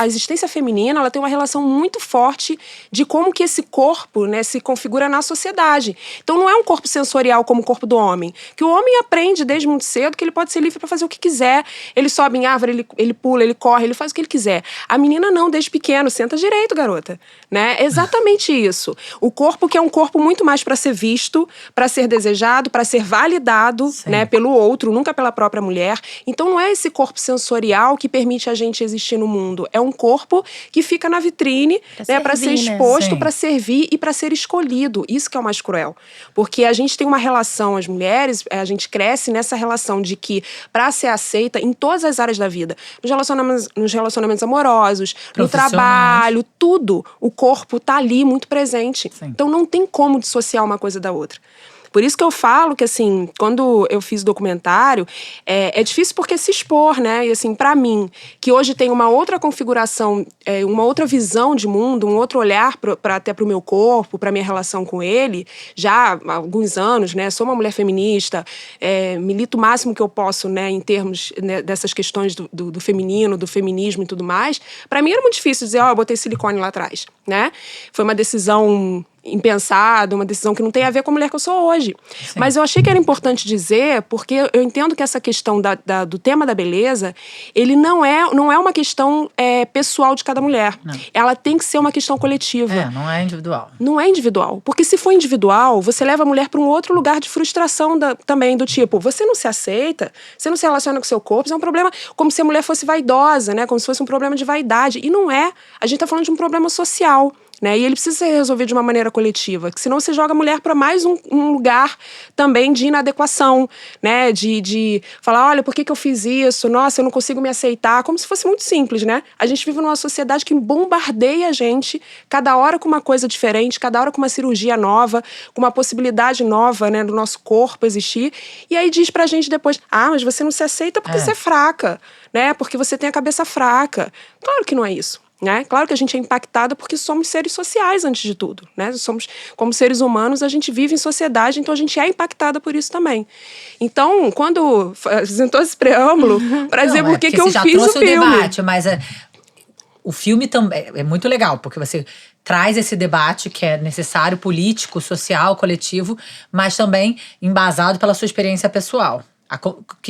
a existência feminina, ela tem uma relação muito forte de como que esse corpo, né, se configura na sociedade. Então não é um corpo sensorial como o corpo do homem, que o homem aprende desde muito cedo que ele pode ser livre para fazer o que quiser, ele sobe em árvore, ele pula, ele corre, ele faz o que ele quiser. A menina não, desde pequeno, senta direito, garota, né? É exatamente isso. O corpo que é um corpo muito mais para ser visto, para ser desejado, para ser validado, né, pelo outro, nunca pela própria mulher. Então não é esse corpo sensorial que permite a gente existir no mundo. É um corpo que fica na vitrine, né, para ser exposto, para servir e para ser escolhido. Isso que é o mais cruel. Porque a gente tem uma relação, as mulheres, a gente cresce nessa relação de que para ser aceita em todas as áreas da vida, nos relacionamentos amorosos, no trabalho, tudo, o corpo tá ali muito presente. Então não tem como dissociar uma coisa da outra. Por isso que eu falo que, assim, quando eu fiz o documentário, é difícil porque se expor, né? E, assim, pra mim, que hoje tem uma outra configuração, uma outra visão de mundo, um outro olhar até pro meu corpo, pra minha relação com ele, já há alguns anos, né? Sou uma mulher feminista, milito o máximo que eu posso, né? Em termos, né, dessas questões do feminino, do feminismo e tudo mais. Pra mim era muito difícil dizer, eu botei silicone lá atrás, né? Foi uma decisão impensada, uma decisão que não tem a ver com a mulher que eu sou hoje. Sim. Mas eu achei que era importante dizer, porque eu entendo que essa questão do tema da beleza, ele não é uma questão pessoal de cada mulher. Não. Ela tem que ser uma questão coletiva. Não é individual. Não é individual. Porque se for individual, você leva a mulher para um outro lugar de frustração também, do tipo, você não se aceita, você não se relaciona com o seu corpo, isso é um problema como se a mulher fosse vaidosa, né? Como se fosse um problema de vaidade. E não é. A gente está falando de um problema social. Né? E ele precisa ser resolvido de uma maneira coletiva, que senão você joga a mulher para mais um lugar também de inadequação, né? De falar, olha, por que eu fiz isso? Nossa, eu não consigo me aceitar. Como se fosse muito simples, né? A gente vive numa sociedade que bombardeia a gente, cada hora com uma coisa diferente, cada hora com uma cirurgia nova, com uma possibilidade nova, né, do nosso corpo existir. E aí diz pra gente depois, mas você não se aceita porque você é fraca, né? Porque você tem a cabeça fraca. Claro que não é isso. Né? Claro que a gente é impactada porque somos seres sociais antes de tudo, né? Somos, como seres humanos, a gente vive em sociedade, então a gente é impactada por isso também. Então, quando apresentou esse preâmbulo, para dizer por que eu fiz o filme. Trouxe o debate, mas o filme também é muito legal, porque você traz esse debate que é necessário, político, social, coletivo, mas também embasado pela sua experiência pessoal.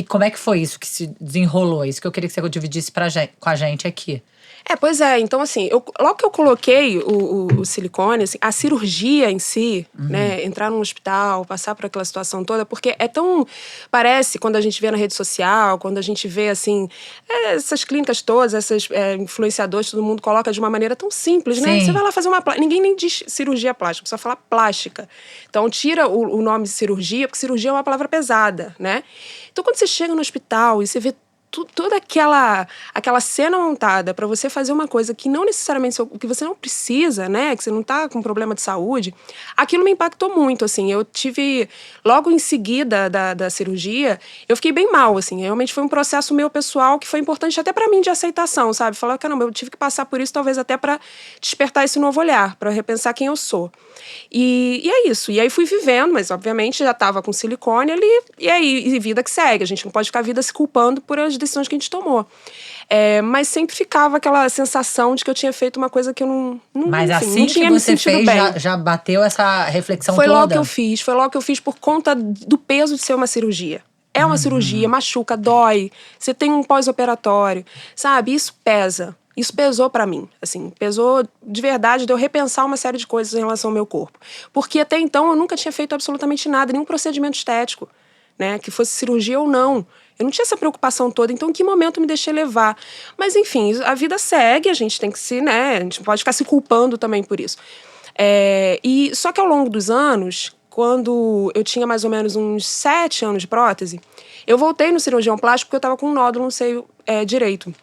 Como é que foi isso que se desenrolou? Isso que eu queria que você dividisse com a gente aqui. Pois é. Então, assim, logo que eu coloquei o silicone, assim, a cirurgia em si, né, entrar num hospital, passar por aquela situação toda, porque é tão... Parece, quando a gente vê na rede social, quando a gente vê, assim, essas clínicas todas, essas influenciadores, todo mundo coloca de uma maneira tão simples, né? Você vai lá fazer uma... Ninguém nem diz cirurgia plástica, só fala plástica. Então, tira o nome de cirurgia, porque cirurgia é uma palavra pesada, né? Então, quando você chega no hospital e você vê toda aquela cena montada para você fazer uma coisa que não necessariamente que você não precisa, né, que você não tá com problema de saúde, aquilo me impactou muito, assim. Eu tive, logo em seguida da cirurgia, eu fiquei bem mal, assim. Realmente foi um processo meu pessoal que foi importante até para mim de aceitação, sabe? Falar, caramba, eu tive que passar por isso, talvez até para despertar esse novo olhar, para repensar quem eu sou. E é isso. E aí fui vivendo, mas obviamente já tava com silicone ali, e aí vida que segue. A gente não pode ficar a vida se culpando por as decisões que a gente tomou. Mas sempre ficava aquela sensação de que eu tinha feito uma coisa que eu não Mas enfim, assim não tinha que me você sentido fez, bem. já bateu essa reflexão Foi toda? logo que eu fiz por conta do peso de ser uma cirurgia. É uma cirurgia, machuca, dói, você tem um pós-operatório, sabe? Isso pesa. Isso pesou pra mim, assim, pesou de verdade de eu repensar uma série de coisas em relação ao meu corpo. Porque até então eu nunca tinha feito absolutamente nada, nenhum procedimento estético, né? Que fosse cirurgia ou não. Eu não tinha essa preocupação toda, então em que momento eu me deixei levar? Mas enfim, a vida segue, a gente tem que a gente não pode ficar se culpando também por isso. E só que ao longo dos anos, quando eu tinha mais ou menos uns 7 anos de prótese, eu voltei no cirurgião plástico porque eu tava com um nódulo no seio direito.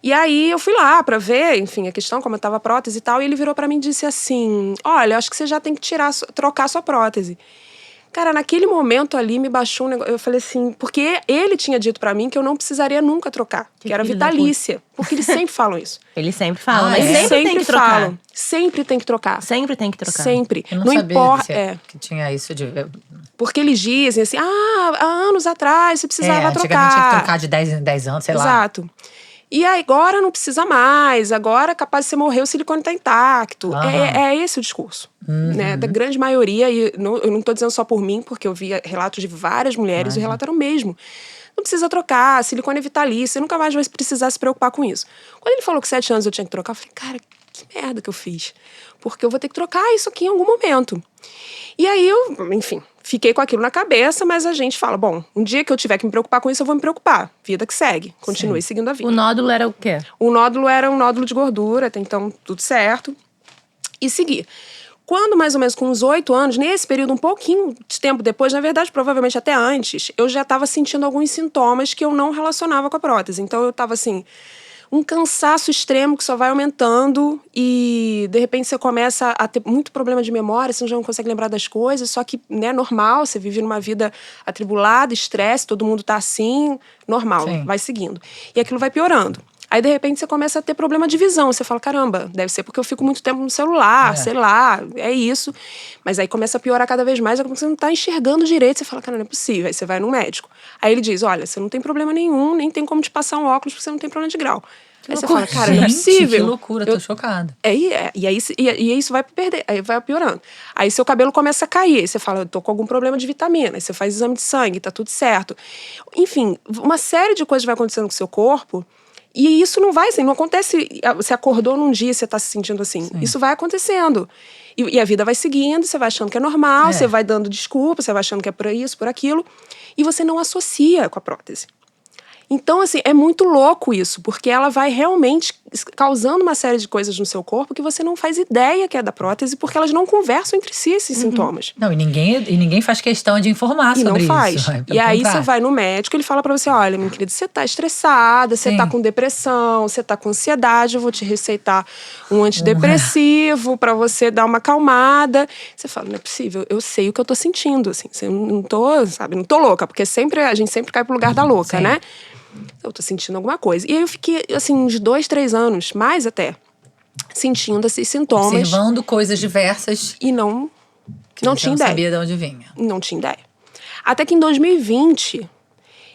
E aí eu fui lá pra ver, enfim, a questão, como eu tava prótese e tal, e ele virou pra mim e disse assim, olha, acho que você já tem que trocar sua prótese. Cara, naquele momento ali me baixou um negócio, eu falei assim, porque ele tinha dito pra mim que eu não precisaria nunca trocar, que era vitalícia, porque eles sempre falam isso. Eles sempre falam, mas eles sempre tem que trocar. Falam, sempre tem que trocar. Sempre tem que trocar. Sempre. Eu não sabia que tinha isso de... Porque eles dizem assim, há anos atrás você precisava trocar. Antigamente tinha que trocar de 10 em 10 anos, sei lá. Exato. E aí, agora não precisa mais, agora é capaz de você morrer, o silicone tá intacto. É esse o discurso, né? Da grande maioria, e eu não tô dizendo só por mim, porque eu vi relatos de várias mulheres, e o relato era o mesmo. Não precisa trocar, silicone é vitalício, você nunca mais vai precisar se preocupar com isso. Quando ele falou que 7 anos eu tinha que trocar, eu falei, cara, que merda que eu fiz. Porque eu vou ter que trocar isso aqui em algum momento. E aí eu, enfim, fiquei com aquilo na cabeça, mas a gente fala, bom, um dia que eu tiver que me preocupar com isso, eu vou me preocupar. Vida que segue. Continuei seguindo a vida. O nódulo era o quê? O nódulo era um nódulo de gordura, até então tudo certo. E segui. Quando, mais ou menos, com uns 8 anos, nesse período, um pouquinho de tempo depois, na verdade, provavelmente até antes, eu já estava sentindo alguns sintomas que eu não relacionava com a prótese. Então, eu estava, assim, um cansaço extremo que só vai aumentando e, de repente, você começa a ter muito problema de memória, você já não consegue lembrar das coisas, só que, né, normal, você vive numa vida atribulada, estresse, todo mundo tá assim, normal, vai seguindo. E aquilo vai piorando. Aí, de repente, você começa a ter problema de visão. Você fala, caramba, deve ser porque eu fico muito tempo no celular, sei lá, é isso. Mas aí começa a piorar cada vez mais, você não tá enxergando direito. Você fala, cara, não é possível. Aí você vai no médico. Aí ele diz, olha, você não tem problema nenhum, nem tem como te passar um óculos porque você não tem problema de grau. Aí você fala, cara, não é possível. Que loucura, tô chocada. E aí isso vai perder, aí vai piorando. Aí seu cabelo começa a cair, aí você fala, eu tô com algum problema de vitamina, aí você faz exame de sangue, tá tudo certo. Enfim, uma série de coisas vai acontecendo com o seu corpo. E isso não vai, assim, não acontece. Você acordou num dia e você tá se sentindo assim. Isso vai acontecendo. E a vida vai seguindo, você vai achando que é normal, você vai dando desculpa, você vai achando que é por isso, por aquilo. E você não associa com a prótese. Então, assim, é muito louco isso, porque ela vai realmente causando uma série de coisas no seu corpo que você não faz ideia que é da prótese, porque elas não conversam entre si, esses sintomas. Não, e ninguém faz questão de informar sobre isso. E não faz. E aí você vai no médico, ele fala pra você, olha, minha querida, você tá estressada, você tá com depressão, você tá com ansiedade, eu vou te receitar um antidepressivo pra você dar uma acalmada. Você fala, não é possível, eu sei o que eu tô sentindo, assim, eu não tô, sabe, não tô louca, porque a gente sempre cai pro lugar da louca, né? Eu tô sentindo alguma coisa. E aí eu fiquei, assim, uns 2, 3 anos, mais até, sentindo esses sintomas. Observando coisas diversas. E não tinha ideia. Não sabia de onde vinha. Não tinha ideia. Até que em 2020,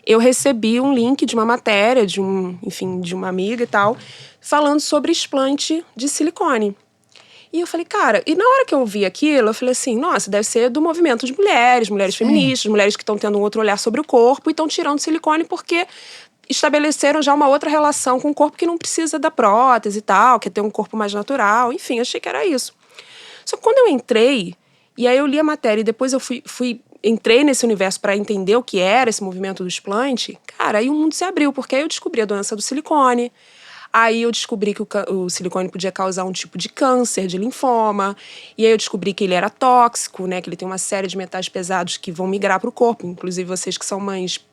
eu recebi um link de uma matéria, de uma amiga e tal, falando sobre explante de silicone. E eu falei, cara, e na hora que eu vi aquilo, eu falei assim, nossa, deve ser do movimento de mulheres feministas, mulheres que estão tendo um outro olhar sobre o corpo e estão tirando silicone porque estabeleceram já uma outra relação com o corpo que não precisa da prótese e tal, quer ter um corpo mais natural, enfim, achei que era isso. Só que quando eu entrei, e aí eu li a matéria e depois eu entrei nesse universo para entender o que era esse movimento do explante, cara, aí o mundo se abriu, porque aí eu descobri a doença do silicone. Aí eu descobri que o silicone podia causar um tipo de câncer, de linfoma. E aí eu descobri que ele era tóxico, né? Que ele tem uma série de metais pesados que vão migrar para o corpo. Inclusive, vocês que são mães,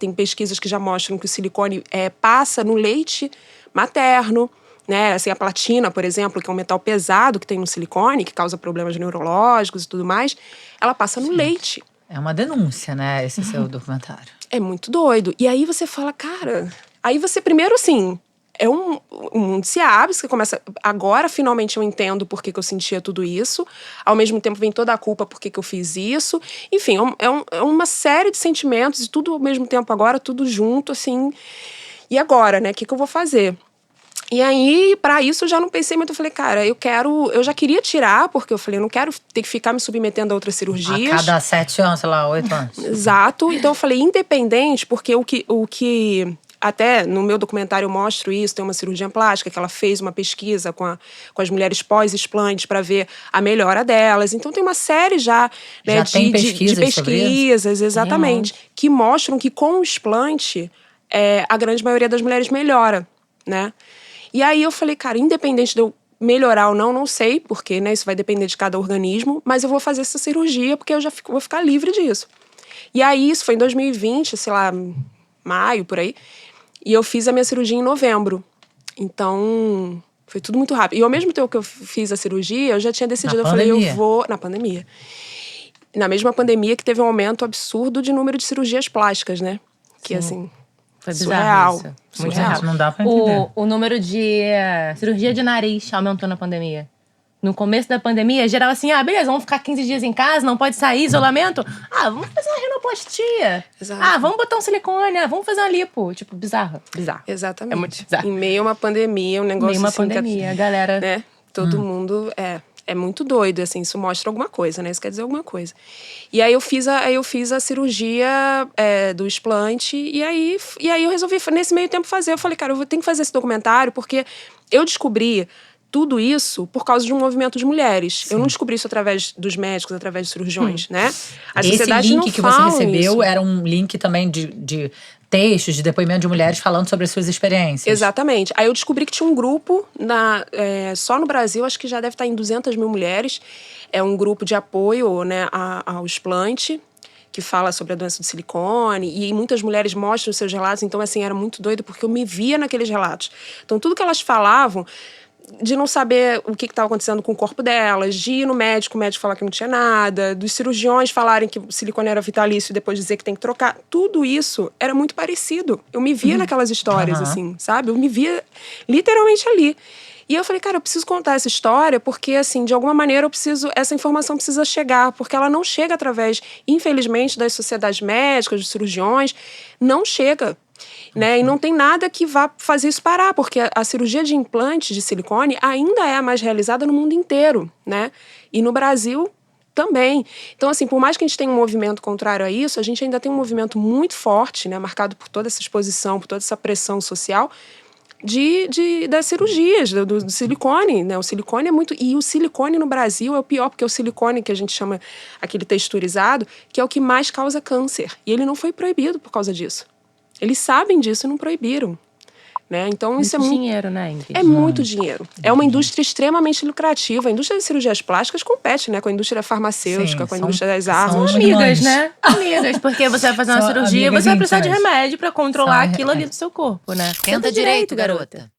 tem pesquisas que já mostram que o silicone passa no leite materno, né? Assim, a platina, por exemplo, que é um metal pesado que tem no silicone, que causa problemas neurológicos e tudo mais, ela passa no leite. É uma denúncia, né? Esse seu documentário. É muito doido. E aí você fala, cara... Aí você primeiro, assim... O mundo se abre, você começa... Agora, finalmente, eu entendo por que eu sentia tudo isso. Ao mesmo tempo, vem toda a culpa por que eu fiz isso. Enfim, é uma série de sentimentos. E tudo ao mesmo tempo agora, tudo junto, assim. E agora, né? O que eu vou fazer? E aí, pra isso, eu já não pensei muito. Eu falei, cara, eu já queria tirar, porque eu falei, eu não quero ter que ficar me submetendo a outras cirurgias. A cada 7 anos, sei lá, 8 anos. Exato. Então, eu falei, independente, porque o que até no meu documentário eu mostro isso, tem uma cirurgia plástica que ela fez uma pesquisa com as mulheres pós-explante para ver a melhora delas. Então tem uma série já, né, tem pesquisas de pesquisas, exatamente, que mostram que com o explante a grande maioria das mulheres melhora, né? E aí eu falei, cara, independente de eu melhorar ou não sei, porque, né, isso vai depender de cada organismo, mas eu vou fazer essa cirurgia porque eu já vou ficar livre disso. E aí isso foi em 2020, sei lá, maio, por aí. E eu fiz a minha cirurgia em novembro. Então, foi tudo muito rápido. E ao mesmo tempo que eu fiz a cirurgia, eu já tinha decidido. Falei, eu vou... Na pandemia. Na mesma pandemia que teve um aumento absurdo de número de cirurgias plásticas, né? Que, assim, foi surreal. Bizarro isso. Muito surreal. Não dá pra entender. O número de cirurgia de nariz aumentou na pandemia. no começo da pandemia, geral assim, beleza, vamos ficar 15 dias em casa, não pode sair, isolamento. Vamos fazer uma rinoplastia. Exato. Vamos botar um silicone, vamos fazer uma lipo. Tipo, bizarro. Exatamente. É muito bizarro. Em meio a uma pandemia, um negócio Meio uma assim… pandemia, a galera… Né? Todo mundo… É muito doido, assim, isso mostra alguma coisa, né? Isso quer dizer alguma coisa. E aí eu fiz a cirurgia do explante, e aí eu resolvi, nesse meio tempo, fazer. Eu falei, cara, eu tenho que fazer esse documentário, porque eu descobri tudo isso por causa de um movimento de mulheres. Sim. Eu não descobri isso através dos médicos, através de cirurgiões, né? A sociedade esse link não que você recebeu isso. Era um link também de textos, de depoimento de mulheres falando sobre as suas experiências. Exatamente. Aí eu descobri que tinha um grupo, só no Brasil, acho que já deve estar em 200 mil mulheres. É um grupo de apoio, né, ao explante, que fala sobre a doença do silicone, e muitas mulheres mostram os seus relatos. Então, assim, era muito doido, porque eu me via naqueles relatos. Então, tudo que elas falavam, de não saber o que estava acontecendo com o corpo delas, de ir no médico, o médico falar que não tinha nada, dos cirurgiões falarem que o silicone era vitalício e depois dizer que tem que trocar. Tudo isso era muito parecido. Eu me via naquelas histórias, assim, sabe? Eu me via literalmente ali. E eu falei, cara, eu preciso contar essa história porque, assim, de alguma maneira essa informação precisa chegar, porque ela não chega através, infelizmente, das sociedades médicas, dos cirurgiões, não chega. Né? E não tem nada que vá fazer isso parar, porque a cirurgia de implante de silicone ainda é a mais realizada no mundo inteiro, né? E no Brasil também. Então, assim, por mais que a gente tenha um movimento contrário a isso, a gente ainda tem um movimento muito forte, né? Marcado por toda essa exposição, por toda essa pressão social das cirurgias, do silicone, né? O silicone é muito… E o silicone no Brasil é o pior, porque é o silicone que a gente chama aquele texturizado, que é o que mais causa câncer. E ele não foi proibido por causa disso. Eles sabem disso e não proibiram. Né? Então, muito isso é muito dinheiro, né, Ingrid? É muito dinheiro. É uma indústria extremamente lucrativa. A indústria das cirurgias plásticas compete, né, com a indústria farmacêutica, com a indústria das armas. São amigas, né? Amigas, porque você vai fazer uma cirurgia, você vai precisar de remédio pra controlar aquilo ali do seu corpo, né? Tenta direito, garota.